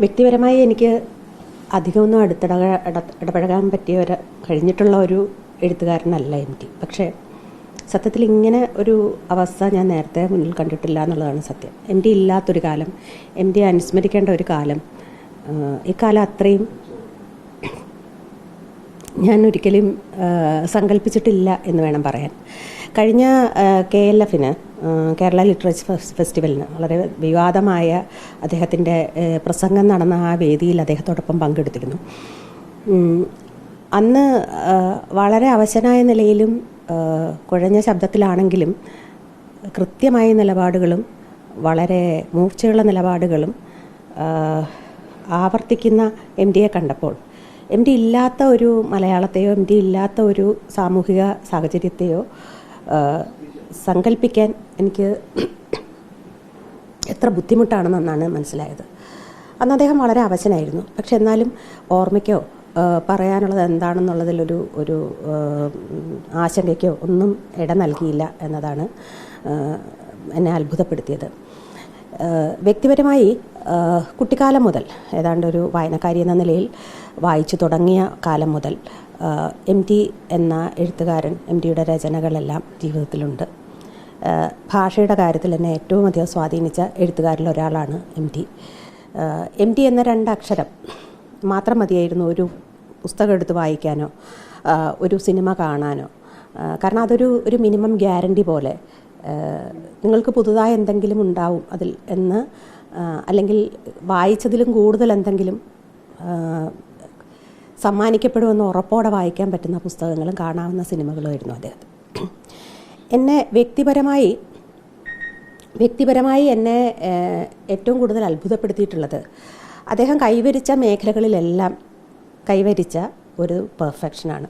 വ്യക്തിപരമായി എനിക്ക് അധികമൊന്നും ഇടപഴകാൻ കഴിഞ്ഞിട്ടുള്ള ഒരു എഴുത്തുകാരനല്ല എം.ടി. പക്ഷേ സത്യത്തിൽ ഇങ്ങനെ ഒരു അവസ്ഥ ഞാൻ നേരത്തെ മുന്നിൽ കണ്ടിട്ടില്ല എന്നുള്ളതാണ് സത്യം. എം.ടി. ഇല്ലാത്തൊരു കാലം, എം.ടി. അനുസ്മരിക്കേണ്ട ഒരു കാലം, ഇക്കാലം അത്രയും ഞാൻ ഒരിക്കലും സങ്കല്പിച്ചിട്ടില്ല എന്ന് വേണം പറയാൻ. കഴിഞ്ഞ KLF-ന് കേരള ലിറ്ററേച്ചർ ഫെസ്റ്റിവലിന് വളരെ വിവാദമായ അദ്ദേഹത്തിൻ്റെ പ്രസംഗം നടന്ന ആ വേദിയിൽ അദ്ദേഹത്തോടൊപ്പം പങ്കെടുത്തിരുന്നു. അന്ന് വളരെ അവശനായ നിലയിലും കുഴഞ്ഞ ശബ്ദത്തിലാണെങ്കിലും കൃത്യമായ നിലപാടുകളും വളരെ മൂർച്ചയുള്ള നിലപാടുകളും ആവർത്തിക്കുന്ന എം.ടിയെ കണ്ടപ്പോൾ എം.ടി. ഇല്ലാത്ത ഒരു മലയാളത്തെയോ എം.ടി. ഇല്ലാത്ത ഒരു സാമൂഹിക സാഹചര്യത്തെയോ സങ്കല്പിക്കാൻ എനിക്ക് എത്ര ബുദ്ധിമുട്ടാണെന്നാണ് മനസ്സിലായത്. അന്ന് അദ്ദേഹം വളരെ അവശനായിരുന്നു. പക്ഷെ എന്നാലും ഓർമ്മയ്ക്കോ പറയാനുള്ളത് എന്താണെന്നുള്ളതിലൊരു ആശങ്കയ്ക്കോ ഒന്നും ഇട നൽകിയില്ല എന്നതാണ് എന്നെ അത്ഭുതപ്പെടുത്തിയത്. വ്യക്തിപരമായി കുട്ടിക്കാലം മുതൽ ഏതാണ്ട് ഒരു വായനക്കാരി എന്ന നിലയിൽ വായിച്ചു തുടങ്ങിയ കാലം മുതൽ എം.ടി. എന്ന എഴുത്തുകാരൻ, എം.ടിയുടെ രചനകളെല്ലാം ജീവിതത്തിലുണ്ട്. ഭാഷയുടെ കാര്യത്തിൽ എന്നെ ഏറ്റവും അധികം സ്വാധീനിച്ച എഴുത്തുകാരിൽ ഒരാളാണ് എം.ടി. എം.ടി. എന്ന 2 അക്ഷരം മാത്രം മതിയായിരുന്നു ഒരു പുസ്തകം എടുത്ത് വായിക്കാനോ ഒരു സിനിമ കാണാനോ. കാരണം അതൊരു മിനിമം ഗ്യാരണ്ടി പോലെ നിങ്ങൾക്ക് പുതുതായി എന്തെങ്കിലും ഉണ്ടാവും അതിൽ എന്ന്, അല്ലെങ്കിൽ വായിച്ചതിലും കൂടുതൽ എന്തെങ്കിലും സമ്മാനിക്കപ്പെടുമെന്ന് ഉറപ്പോടെ വായിക്കാൻ പറ്റുന്ന പുസ്തകങ്ങളും കാണാവുന്ന സിനിമകളുമായിരുന്നു അദ്ദേഹം. എന്നെ വ്യക്തിപരമായി എന്നെ ഏറ്റവും കൂടുതൽ അത്ഭുതപ്പെടുത്തിയിട്ടുള്ളത് അദ്ദേഹം കൈവരിച്ച മേഖലകളിലെല്ലാം കൈവരിച്ച ഒരു പെർഫെക്ഷനാണ്.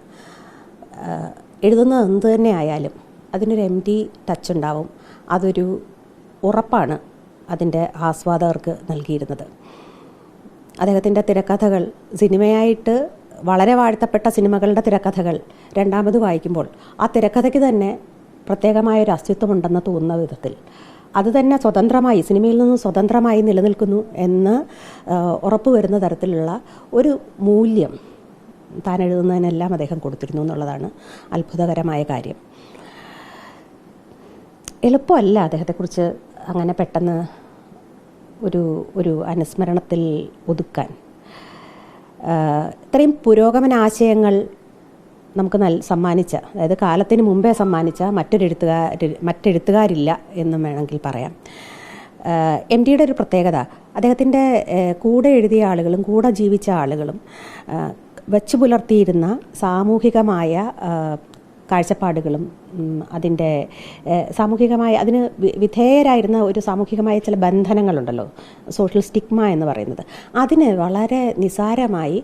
എഴുതുന്നത് എന്ത് തന്നെ ആയാലും അതിനൊരു എം.ടി. ടച്ച് ഉണ്ടാവും. അതൊരു ഉറപ്പാണ് അതിൻ്റെ ആസ്വാദകർക്ക് നൽകിയിരുന്നത്. അദ്ദേഹത്തിൻ്റെ തിരക്കഥകൾ, സിനിമയായിട്ട് വളരെ വാഴ്ത്തപ്പെട്ട സിനിമകളുടെ തിരക്കഥകൾ രണ്ടാമത് വായിക്കുമ്പോൾ ആ തിരക്കഥയ്ക്ക് തന്നെ പ്രത്യേകമായൊരു അസ്തിത്വമുണ്ടെന്ന് തോന്നുന്ന വിധത്തിൽ അത് തന്നെ സ്വതന്ത്രമായി, സിനിമയിൽ നിന്ന് സ്വതന്ത്രമായി നിലനിൽക്കുന്നു എന്ന് ഉറപ്പുവരുന്ന തരത്തിലുള്ള ഒരു മൂല്യം താൻ എഴുതുന്നതിനെല്ലാം അദ്ദേഹം കൊടുത്തിരുന്നു എന്നുള്ളതാണ് അത്ഭുതകരമായ കാര്യം. എളുപ്പമല്ല അദ്ദേഹത്തെക്കുറിച്ച് അങ്ങനെ പെട്ടെന്ന് ഒരു അനുസ്മരണത്തിൽ ഒതുക്കാൻ. ഇത്രയും പുരോഗമന ആശയങ്ങൾ നമുക്ക് സമ്മാനിച്ച, അതായത് കാലത്തിന് മുമ്പേ സമ്മാനിച്ച മറ്റെഴുത്തുകാരില്ല എന്നും വേണമെങ്കിൽ പറയാം. എം.ടിയുടെ ഒരു പ്രത്യേകത, അദ്ദേഹത്തിൻ്റെ കൂടെ എഴുതിയ ആളുകളും കൂടെ ജീവിച്ച ആളുകളും വച്ചു പുലർത്തിയിരുന്ന സാമൂഹികമായ കാഴ്ചപ്പാടുകളും അതിൻ്റെ സാമൂഹികമായ അതിന് വിധേയരായിരുന്ന ഒരു സാമൂഹികമായ ചില ബന്ധനങ്ങളുണ്ടല്ലോ, സോഷ്യൽ സ്റ്റിഗ്മ എന്ന് പറയുന്നത്, അതിന് വളരെ നിസാരമായി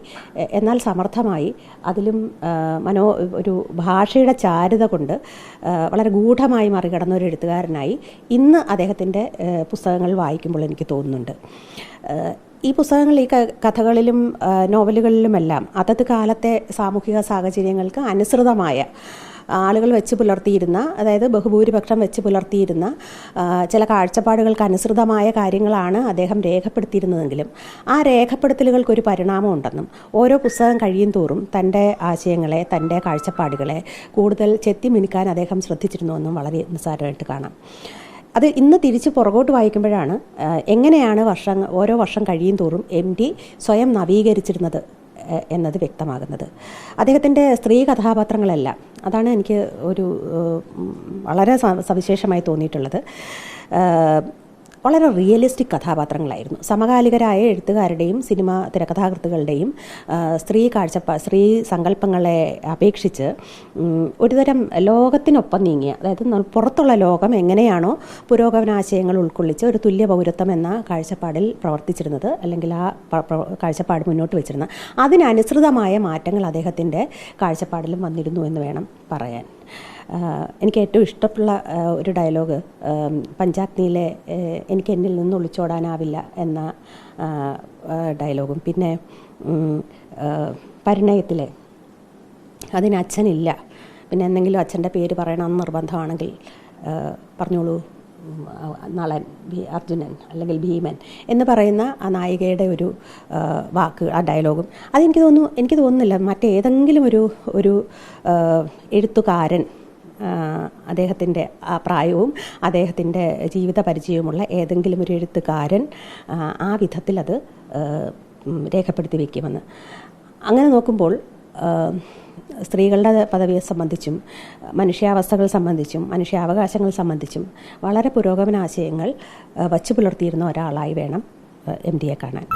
എന്നാൽ സമർത്ഥമായി അതിലും ഒരു ഭാഷയുടെ ചാരുത കൊണ്ട് വളരെ ഗൂഢമായി മറികടന്ന ഒരു എഴുത്തുകാരനായി ഇന്ന് അദ്ദേഹത്തിൻ്റെ പുസ്തകങ്ങൾ വായിക്കുമ്പോൾ എനിക്ക് തോന്നുന്നുണ്ട്. ഈ പുസ്തകങ്ങൾ, ഈ കഥകളിലും നോവലുകളിലുമെല്ലാം അതത് കാലത്തെ സാമൂഹിക സാഹചര്യങ്ങൾക്ക് അനുസൃതമായ ആളുകൾ വെച്ച് പുലർത്തിയിരുന്ന, അതായത് ബഹുഭൂരിപക്ഷം വെച്ച് പുലർത്തിയിരുന്ന ചില കാഴ്ചപ്പാടുകൾക്ക് അനുസൃതമായ കാര്യങ്ങളാണ് അദ്ദേഹം രേഖപ്പെടുത്തിയിരുന്നതെങ്കിലും ആ രേഖപ്പെടുത്തലുകൾക്കൊരു പരിണാമം ഉണ്ടെന്നും ഓരോ പുസ്തകം കഴിയും തോറും തൻ്റെ ആശയങ്ങളെ, തൻ്റെ കാഴ്ചപ്പാടുകളെ കൂടുതൽ ചെത്തിമിനുക്കാൻ അദ്ദേഹം ശ്രദ്ധിച്ചിരുന്നുവെന്നും വളരെ നിസ്സാരമായിട്ട് കാണാം. അത് ഇന്ന് തിരിച്ച് പുറകോട്ട് വായിക്കുമ്പോഴാണ് എങ്ങനെയാണ് ഓരോ വർഷം കഴിയും തോറും എം.ടി. സ്വയം നവീകരിച്ചിരുന്നത് എന്നത് വ്യക്തമാകുന്നത്. അദ്ദേഹത്തിൻ്റെ സ്ത്രീ കഥാപാത്രങ്ങളെല്ലാം, അതാണ് എനിക്ക് വളരെ സവിശേഷമായി തോന്നിയിട്ടുള്ളത്. വളരെ റിയലിസ്റ്റിക് കഥാപാത്രങ്ങളായിരുന്നു. സമകാലികരായ എഴുത്തുകാരുടെയും സിനിമ തിരക്കഥാകൃത്തുകളുടെയും സ്ത്രീ സങ്കല്പങ്ങളെ അപേക്ഷിച്ച് ഒരുതരം ലോകത്തിനൊപ്പം നീങ്ങിയ, അതായത് പുറത്തുള്ള ലോകം എങ്ങനെയാണോ പുരോഗമനാശയങ്ങൾ ഉൾക്കൊള്ളിച്ച് ഒരു തുല്യ പൗരത്വം എന്ന കാഴ്ചപ്പാടിൽ പ്രവർത്തിച്ചിരുന്നത്, അല്ലെങ്കിൽ ആ കാഴ്ചപ്പാട് മുന്നോട്ട് വെച്ചിരുന്ന അതിനനുസൃതമായ മാറ്റങ്ങൾ അദ്ദേഹത്തിൻ്റെ കാഴ്ചപ്പാടിലും വന്നിരുന്നു എന്ന് വേണം പറയാൻ. എനിക്ക് ഏറ്റവും ഇഷ്ടമുള്ള ഒരു ഡയലോഗ് പഞ്ചാഗ്നിയിലെ എനിക്ക് എന്നിൽ നിന്ന് ഒളിച്ചോടാനാവില്ല എന്ന ഡയലോഗും, പിന്നെ പരിണയത്തിലെ അതിന് അച്ഛനില്ല, പിന്നെ എന്തെങ്കിലും അച്ഛൻ്റെ പേര് പറയണമെന്ന് നിർബന്ധമാണെങ്കിൽ പറഞ്ഞോളൂ നളൻ അർജുനൻ അല്ലെങ്കിൽ ഭീമൻ എന്ന് പറയുന്ന ആ നായികയുടെ ഒരു വാക്ക്, ആ ഡയലോഗും എനിക്ക് തോന്നുന്നില്ല മറ്റേതെങ്കിലും ഒരു എഴുത്തുകാരൻ അദ്ദേഹത്തിൻ്റെ ആ പ്രായവും അദ്ദേഹത്തിൻ്റെ ജീവിത പരിചയവുമുള്ള ഏതെങ്കിലും ഒരു എഴുത്തുകാരൻ ആ വിധത്തിൽ അത് രേഖപ്പെടുത്തി വയ്ക്കുമെന്ന്. അങ്ങനെ നോക്കുമ്പോൾ സ്ത്രീകളുടെ പദവിയെ സംബന്ധിച്ചും മനുഷ്യാവസ്ഥകൾ സംബന്ധിച്ചും മനുഷ്യാവകാശങ്ങൾ സംബന്ധിച്ചും വളരെ പുരോഗമന ആശയങ്ങൾ വച്ചു പുലർത്തിയിരുന്ന ഒരാളായി വേണം MDയെ കാണാൻ.